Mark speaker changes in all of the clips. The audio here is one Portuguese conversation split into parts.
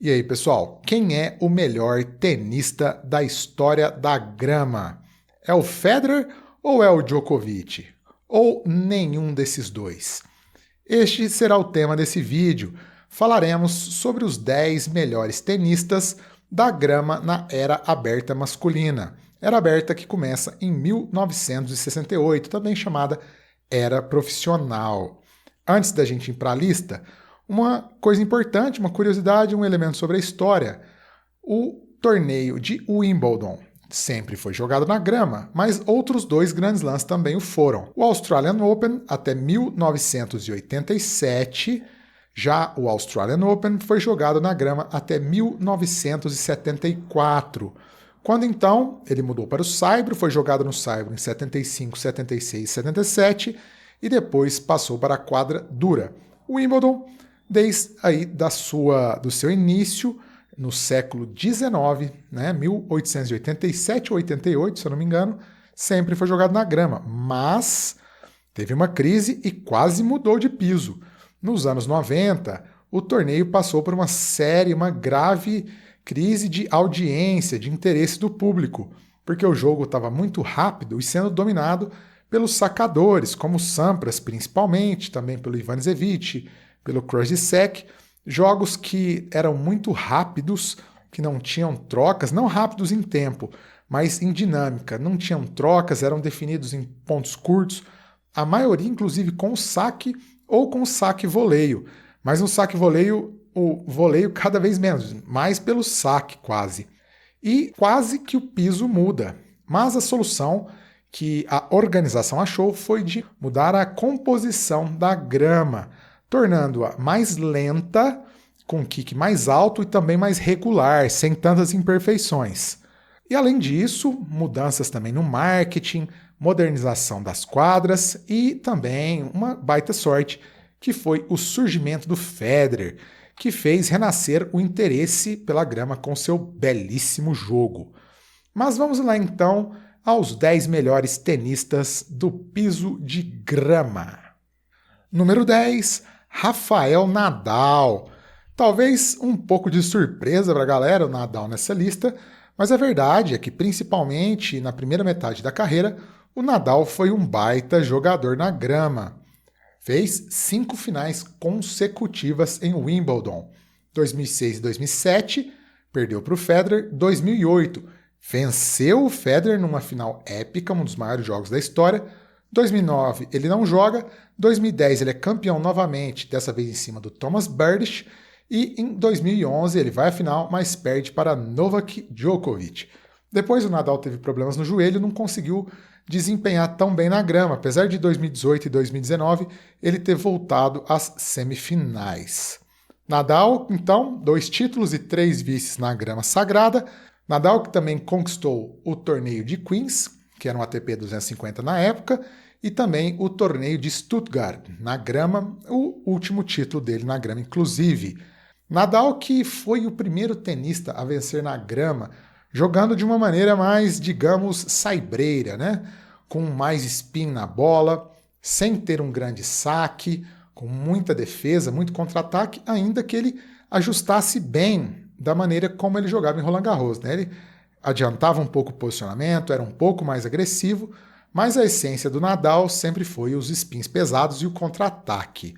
Speaker 1: E aí, pessoal, quem é o melhor tenista da história da grama? É o Federer ou é o Djokovic? Ou nenhum desses dois? Este será o tema desse vídeo. Falaremos sobre os 10 melhores tenistas da grama na era aberta masculina. Era aberta que começa em 1968, também chamada era profissional. Antes da gente ir para a lista, uma coisa importante, uma curiosidade, um elemento sobre a história. O torneio de Wimbledon sempre foi jogado na grama, mas outros dois Grand Slams também o foram. O Australian Open até 1987, já o Australian Open foi jogado na grama até 1974. Quando então ele mudou para o saibro, foi jogado no saibro em 75, 76, 77 e depois passou para a quadra dura. O Wimbledon, desde aí do seu início, no século XIX, 1887 ou 88, se eu não me engano, sempre foi jogado na grama, mas teve uma crise e quase mudou de piso. Nos anos 90, o torneio passou por uma grave crise de audiência, de interesse do público, porque o jogo estava muito rápido e sendo dominado pelos sacadores, como o Sampras principalmente, também pelo Ivanisevic, pelo Krujicek, jogos que eram muito rápidos, que não tinham trocas, não rápidos em tempo, mas em dinâmica, não tinham trocas, eram definidos em pontos curtos, a maioria inclusive com saque ou com saque-voleio, mas no saque-voleio, o voleio cada vez menos, mais pelo saque quase. E quase que o piso muda, mas a solução que a organização achou foi de mudar a composição da grama, tornando-a mais lenta, com um kick mais alto e também mais regular, sem tantas imperfeições. E além disso, mudanças também no marketing, modernização das quadras e também uma baita sorte, que foi o surgimento do Federer, que fez renascer o interesse pela grama com seu belíssimo jogo. Mas vamos lá então aos 10 melhores tenistas do piso de grama. Número 10, Rafael Nadal. Talvez um pouco de surpresa para a galera, o Nadal nessa lista, mas a verdade é que, principalmente na primeira metade da carreira, o Nadal foi um baita jogador na grama. Fez 5 finais consecutivas em Wimbledon. 2006 e 2007, perdeu para o Federer. 2008, venceu o Federer numa final épica, um dos maiores jogos da história. 2009 ele não joga, 2010 ele é campeão novamente, dessa vez em cima do Thomas Berdych, e em 2011 ele vai à final, mas perde para Novak Djokovic. Depois o Nadal teve problemas no joelho, não conseguiu desempenhar tão bem na grama, apesar de 2018 e 2019 ele ter voltado às semifinais. Nadal, então, 2 títulos e 3 vices na grama sagrada. Nadal que também conquistou o torneio de Queens, que era um ATP 250 na época, e também o torneio de Stuttgart, na grama, o último título dele na grama, inclusive. Nadal que foi o primeiro tenista a vencer na grama, jogando de uma maneira mais, digamos, saibreira, com mais spin na bola, sem ter um grande saque, com muita defesa, muito contra-ataque, ainda que ele ajustasse bem da maneira como ele jogava em Roland Garros. Ele adiantava um pouco o posicionamento, era um pouco mais agressivo, mas a essência do Nadal sempre foi os spins pesados e o contra-ataque.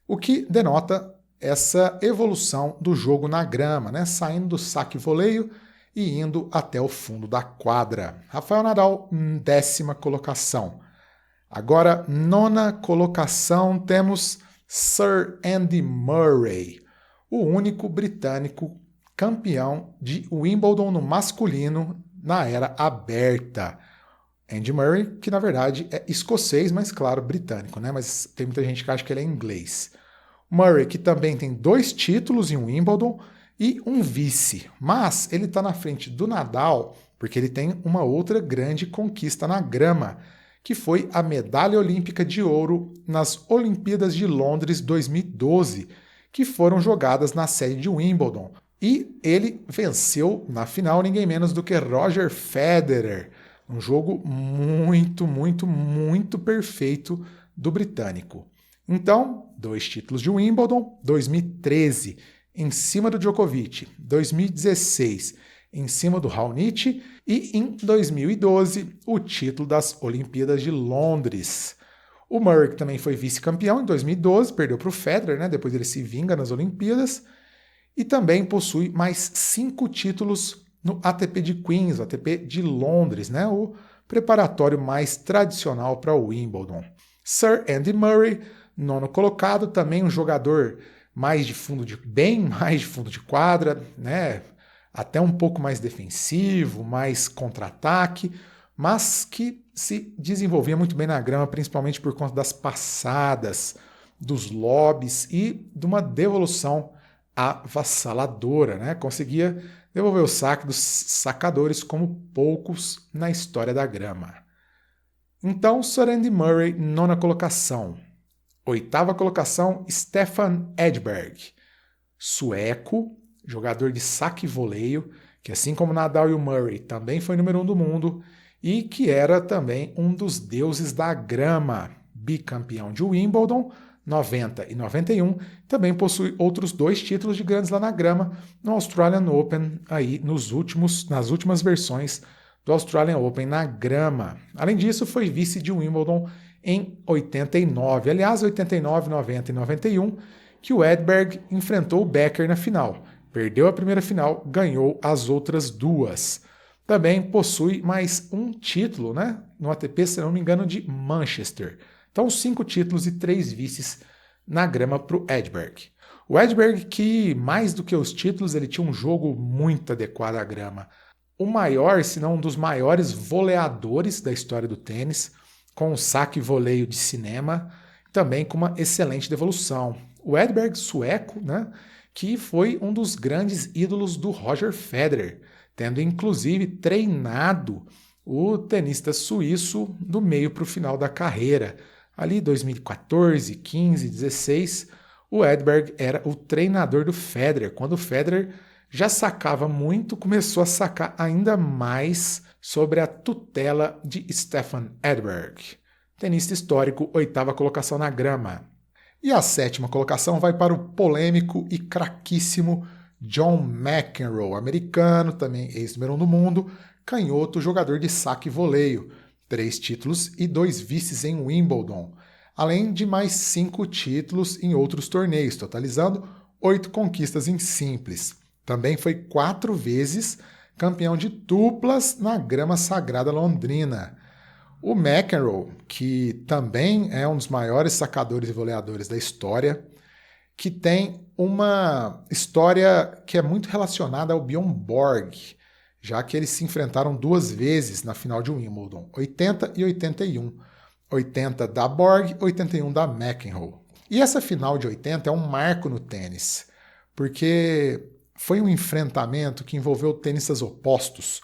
Speaker 1: O que denota essa evolução do jogo na grama, saindo do saque-voleio e indo até o fundo da quadra. Rafael Nadal, 10ª colocação. Agora, 9ª colocação, temos Sir Andy Murray, o único britânico campeão de Wimbledon no masculino na era aberta. Andy Murray, que na verdade é escocês, mas claro, britânico, mas tem muita gente que acha que ele é inglês. Murray, que também tem 2 títulos em Wimbledon e um vice, mas ele está na frente do Nadal porque ele tem uma outra grande conquista na grama, que foi a medalha olímpica de ouro nas Olimpíadas de Londres 2012, que foram jogadas na sede de Wimbledon. E ele venceu na final ninguém menos do que Roger Federer, um jogo muito, muito, muito perfeito do britânico. Então, 2 títulos de Wimbledon, 2013, em cima do Djokovic, 2016 em cima do Raonic e em 2012 o título das Olimpíadas de Londres. O Murray, que também foi vice-campeão em 2012, perdeu para o Federer, né? Depois ele se vinga nas Olimpíadas, e também possui mais 5 títulos no ATP de Queens, o ATP de Londres, né? O preparatório mais tradicional para o Wimbledon. Sir Andy Murray, 9º colocado, também um jogador bem mais de fundo de quadra, né? Até um pouco mais defensivo, mais contra-ataque, mas que se desenvolvia muito bem na grama, principalmente por conta das passadas, dos lobbies e de uma devolução avassaladora, né? Conseguia devolver o saque dos sacadores como poucos na história da grama. Então, Sir Andy Murray, 9ª colocação. 8ª colocação, Stefan Edberg, sueco, jogador de saque e voleio, que assim como Nadal e o Murray também foi número 1 do mundo e que era também um dos deuses da grama, bicampeão de Wimbledon, 90 e 91, também possui outros 2 títulos de Grand Slam na grama no Australian Open, aí nas últimas versões do Australian Open na grama. Além disso, foi vice de Wimbledon em 89. Aliás, 89, 90 e 91, que o Edberg enfrentou o Becker na final. Perdeu a primeira final, ganhou as outras 2. Também possui mais um título, né, no ATP, se não me engano, de Manchester. Então, 5 títulos e 3 vices na grama para o Edberg. O Edberg, que mais do que os títulos, ele tinha um jogo muito adequado à grama. O maior, se não um dos maiores voleadores da história do tênis, com um saque e voleio de cinema, também com uma excelente devolução. O Edberg, sueco, né, que foi um dos grandes ídolos do Roger Federer, tendo inclusive treinado o tenista suíço do meio para o final da carreira. Ali 2014, 15, 16, o Edberg era o treinador do Federer. Quando o Federer já sacava muito, começou a sacar ainda mais sobre a tutela de Stefan Edberg. Tenista histórico, 8ª colocação na grama. E a 7ª colocação vai para o polêmico e craquíssimo John McEnroe, americano, também ex-número 1 do mundo, canhoto, jogador de saque e voleio, 3 títulos e 2 vices em Wimbledon, além de mais 5 títulos em outros torneios, totalizando 8 conquistas em simples. Também foi 4 vezes campeão de duplas na grama sagrada londrina. O McEnroe, que também é um dos maiores sacadores e voleadores da história, que tem uma história que é muito relacionada ao Bjorn Borg, já que eles se enfrentaram 2 vezes na final de Wimbledon, 80 e 81. 80 da Borg, 81 da McEnroe. E essa final de 80 é um marco no tênis, porque foi um enfrentamento que envolveu tenistas opostos.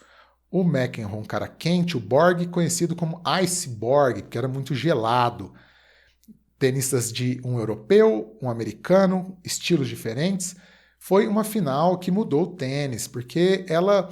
Speaker 1: O McEnroe, um cara quente, o Borg, conhecido como Ice Borg, que era muito gelado. Tenistas de um europeu, um americano, estilos diferentes. Foi uma final que mudou o tênis, porque ela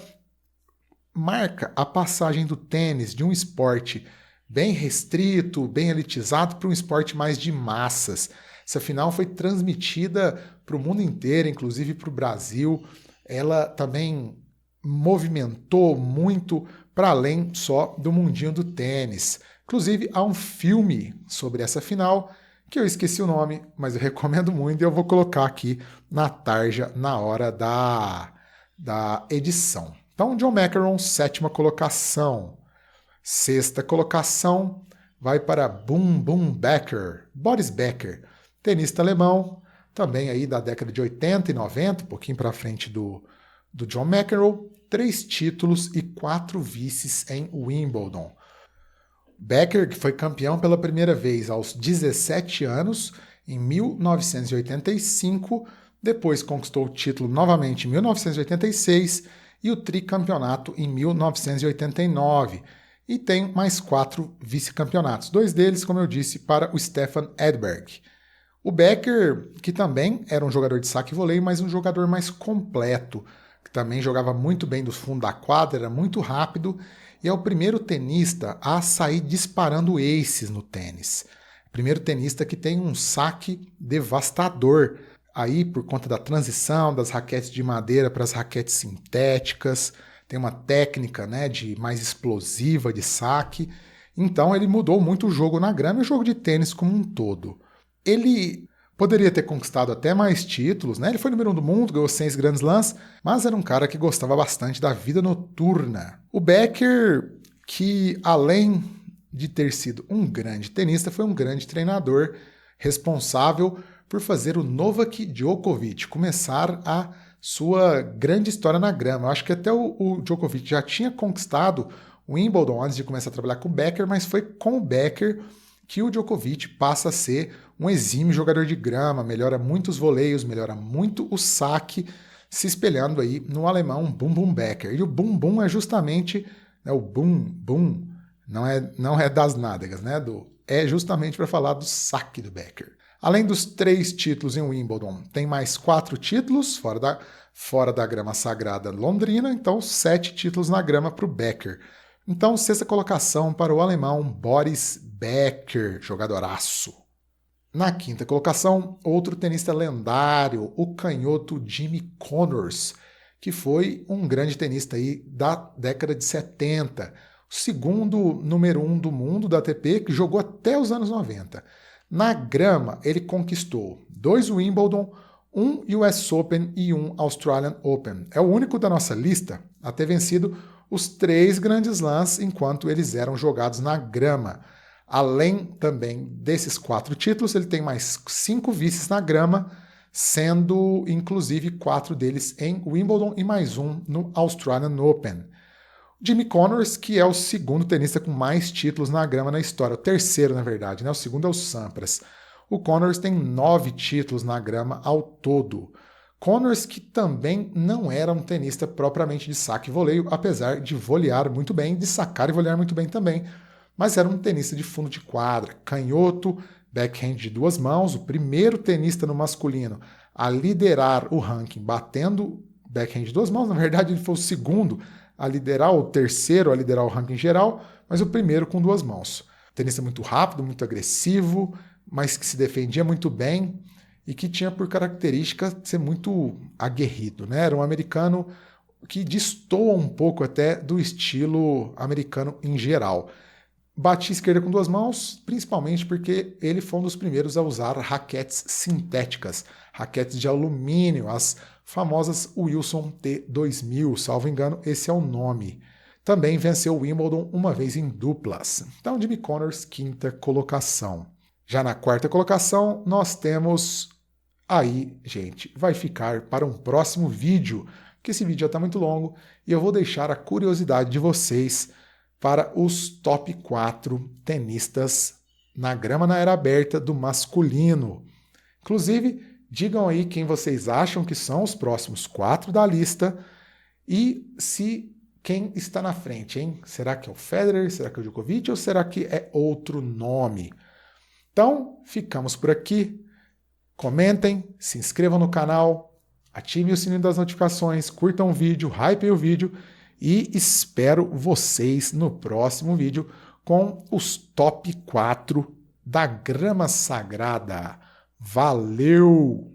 Speaker 1: marca a passagem do tênis de um esporte bem restrito, bem elitizado, para um esporte mais de massas. Essa final foi transmitida para o mundo inteiro, inclusive para o Brasil. Ela também movimentou muito para além só do mundinho do tênis. Inclusive, há um filme sobre essa final, que eu esqueci o nome, mas eu recomendo muito e eu vou colocar aqui na tarja na hora da edição. Então, John McEnroe, 7ª colocação. 6ª colocação vai para Boom Becker, Boris Becker, tenista alemão, também aí da década de 80 e 90, um pouquinho para frente do John McEnroe, 3 títulos e 4 vices em Wimbledon. Becker, que foi campeão pela primeira vez aos 17 anos, em 1985, depois conquistou o título novamente em 1986 e o tricampeonato em 1989. E tem mais 4 vice-campeonatos, 2 deles, como eu disse, para o Stefan Edberg. O Becker, que também era um jogador de saque e voleio, mas um jogador mais completo, que também jogava muito bem do fundo da quadra, era muito rápido e é o primeiro tenista a sair disparando aces no tênis. Primeiro tenista que tem um saque devastador. aí por conta da transição das raquetes de madeira para as raquetes sintéticas, tem uma técnica, né, de mais explosiva de saque, então ele mudou muito o jogo na grama e o jogo de tênis como um todo. Ele poderia ter conquistado até mais títulos, né? Ele foi número 1 do mundo, ganhou 6 Grand Slams, mas era um cara que gostava bastante da vida noturna. O Becker, que além de ter sido um grande tenista, foi um grande treinador, responsável por fazer o Novak Djokovic começar a sua grande história na grama. Eu acho que até o Djokovic já tinha conquistado o Wimbledon antes de começar a trabalhar com o Becker, mas foi com o Becker que o Djokovic passa a ser um exímio jogador de grama, melhora muito os voleios, melhora muito o saque, se espelhando aí no alemão Bum Bum Becker. E o Bum Bum é justamente, né, o Bum Bum, não é das nádegas, né, é justamente para falar do saque do Becker. Além dos 3 títulos em Wimbledon, tem mais 4 títulos fora da grama sagrada londrina, então 7 títulos na grama para o Becker. Então, 6ª colocação para o alemão Boris Becker, jogadoraço. Na 5ª colocação, outro tenista lendário, o canhoto Jimmy Connors, que foi um grande tenista aí da década de 70, o 2º número 1 do mundo da ATP, que jogou até os anos 90. Na grama, ele conquistou 2 Wimbledon, 1 US Open e 1 Australian Open. É o único da nossa lista a ter vencido os 3 Grand Slams enquanto eles eram jogados na grama. Além também desses 4 títulos, ele tem mais 5 vices na grama, sendo inclusive 4 deles em Wimbledon e mais 1 no Australian Open. Jimmy Connors, que é o 2º tenista com mais títulos na grama na história, o 3º na verdade, né? O 2º é o Sampras. O Connors tem 9 títulos na grama ao todo. Connors, que também não era um tenista propriamente de saque e voleio, apesar de volear muito bem, de sacar e volear muito bem também, mas era um tenista de fundo de quadra, canhoto, backhand de 2 mãos, o primeiro tenista no masculino a liderar o ranking batendo backhand de 2 mãos, na verdade ele foi o 2º a liderar, o 3º a liderar o ranking geral, mas o primeiro com 2 mãos. Tenista muito rápido, muito agressivo, mas que se defendia muito bem, e que tinha por característica ser muito aguerrido, né? Era um americano que destoa um pouco até do estilo americano em geral. Batia esquerda com 2 mãos, principalmente porque ele foi um dos primeiros a usar raquetes sintéticas, raquetes de alumínio, as famosas Wilson T2000, salvo engano, esse é o nome. Também venceu o Wimbledon uma vez em duplas. Então, Jimmy Connors, 5ª colocação. Já na 4ª colocação, nós temos... Aí, gente, vai ficar para um próximo vídeo, porque esse vídeo já está muito longo, e eu vou deixar a curiosidade de vocês para os top 4 tenistas na grama na era aberta do masculino. Inclusive, digam aí quem vocês acham que são os próximos 4 da lista e quem está na frente, hein? Será que é o Federer? Será que é o Djokovic? Ou será que é outro nome? Então, ficamos por aqui. Comentem, se inscrevam no canal, ativem o sininho das notificações, curtam o vídeo, hypem o vídeo e espero vocês no próximo vídeo com os top 4 da grama sagrada. Valeu!